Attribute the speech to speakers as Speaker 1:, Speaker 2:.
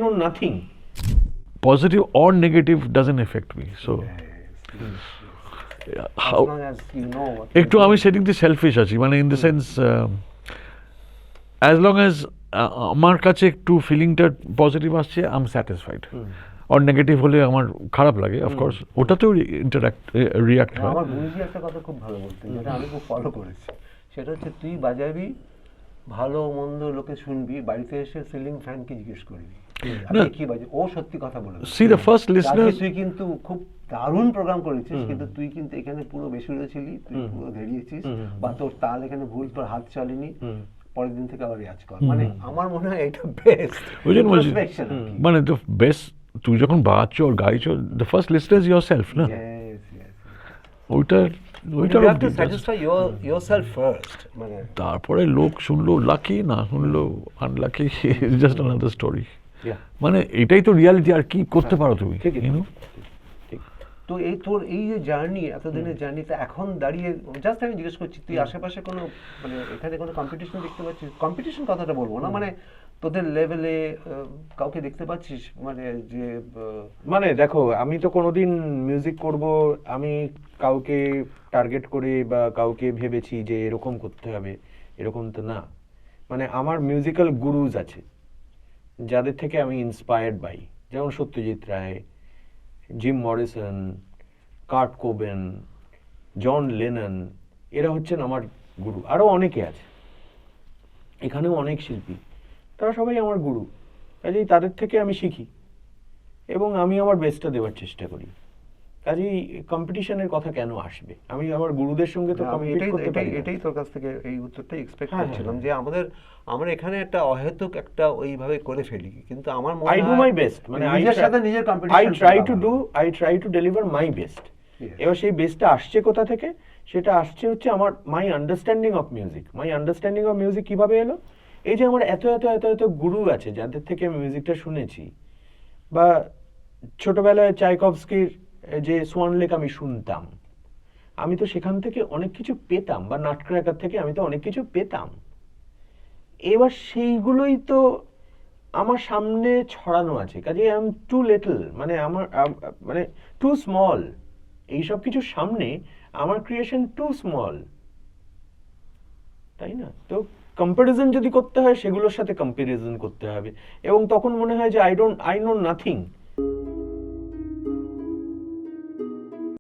Speaker 1: know nothing.
Speaker 2: Positive or negative doesn't affect me. So
Speaker 3: As long as you know what
Speaker 2: একটু আমি সেদিক দিয়ে selfish আছি, মানে in the sense as long as আমার কাছে একটু ফিলিংটা পজিটিভ আসছে আই এম স্যাটিসফাইড। আর নেগেটিভ হলে আমার খারাপ লাগে, অফকোর্স ওটাতেও রিয়াক্ট হয়।
Speaker 3: আমার গুরুজি একটা কথা খুব ভালো বলতেন, যেটা আমি খুব ফলো করেছি, সেটা হচ্ছে তুই বাজাবি, ভালো মন্দ লোকে শুনবি, বাড়িতে এসে সিলিং ফ্যানকে জিজ্ঞেস করবি আপনি কি বাজে, ও সত্যি কথা বলে।
Speaker 2: See the first listeners,
Speaker 3: তুই কিন্তু খুব দারুণ প্রোগ্রাম করেছিস, কিন্তু তুই কিন্তু এখানে পুরো বেসুরে ছিলি, তুই পুরো ধেরিয়েছিস, বা তোর তাল এখানে ভুল, তোর হাত চলেনি, পরের দিন থেকে আবার রিয়াজ কর। মানে আমার মনে হয় এটা বেস্ট ইন্ট্রোস্পেকশন।
Speaker 2: মানে দ্য বেস্ট, তুই যখন বাজছো আর গাইছো, the first listener is yourself না, ওইটা
Speaker 3: You have to satisfy yourself first. মানে
Speaker 2: তারপরে লোক শুনলো লাকি, না শুনলো আনলাকি, জাস্ট আনাদার স্টোরি। মানে এটাই তো রিয়ালিটি, আর কি করতে পারো তুমি, ইউ নো।
Speaker 3: তো এই তোর এই যে জার্নি, এতদিনের জার্নিতে এখন দাঁড়িয়ে জাস্ট আমি জিজ্ঞেস করছি, তুই আশেপাশে কোনো মানে এখানে কোনো কম্পিটিশন দেখতে পাচ্ছিস? কম্পিটিশন কথাটা বলবো না, মানে তোদের লেভেলে কাউকে দেখতে পাচ্ছিস, মানে যে
Speaker 1: মানে দেখো, আমি তো কোনোদিন মিউজিক করব আমি কাউকে টার্গেট করে বা কাউকে ভেবেছি যে এরকম করতে হবে, এরকম তো না। মানে আমার মিউজিক্যাল গুরুজ আছে যাদের থেকে আমি ইন্সপায়ার্ড বাই, যেমন Satyajit Ray, Jim Morrison, Kurt Cobain, John Lennon, এরা হচ্ছেন আমার গুরু। আরও অনেকে আছে, এখানেও অনেক শিল্পী, তারা সবাই আমার গুরু। কাজেই তাদের থেকে আমি শিখি এবং আমি আমার বেস্টটা দেওয়ার চেষ্টা করি। কাজেই কম্পিটিশনের কথা কেন আসবে? আমি আমার গুরুদের সঙ্গে তো কম্পিট করতে পারি।
Speaker 3: এটাই তোর কাছ থেকে এই উত্তরটাই এক্সপেক্ট করছিলাম, যে আমরা এখানে একটা অহেতুক একটা ওইভাবে করে ফেলি, কিন্তু আমার মনে হয়
Speaker 1: I do my best, মানে
Speaker 3: নিজের সাথে নিজের competition,
Speaker 1: I try to deliver my best. এবার সেই বেস্টটা আসছে কোথা থেকে? সেটা আসছে হচ্ছে আমার মাই আন্ডারস্ট্যান্ডিং অফ মিউজিক। কিভাবে এলো? এই যে আমার এত এত এত এত গুরু আছে যাদের থেকে আমি মিউজিকটা শুনেছি, বা ছোটবেলায় চাইকভস্কির যে সোয়ান লেক আমি শুনতাম, আমি তো সেখান থেকে অনেক কিছু পেতাম, বা নাটক্রাকার থেকে আমি তো অনেক কিছু পেতাম। এবার সেইগুলোই তো আমার সামনে ছড়ানো আছে, কাজে আই এম টু লিটল, মানে আমার মানে টু স্মল, এইসব কিছুর সামনে আমার ক্রিয়েশন টু স্মল, তাই না? তো কম্পারিজন যদি করতে হয়, সেগুলোর সাথে কম্পারিজন করতে হবে, এবং তখন মনে হয় যে আই নো নাথিং।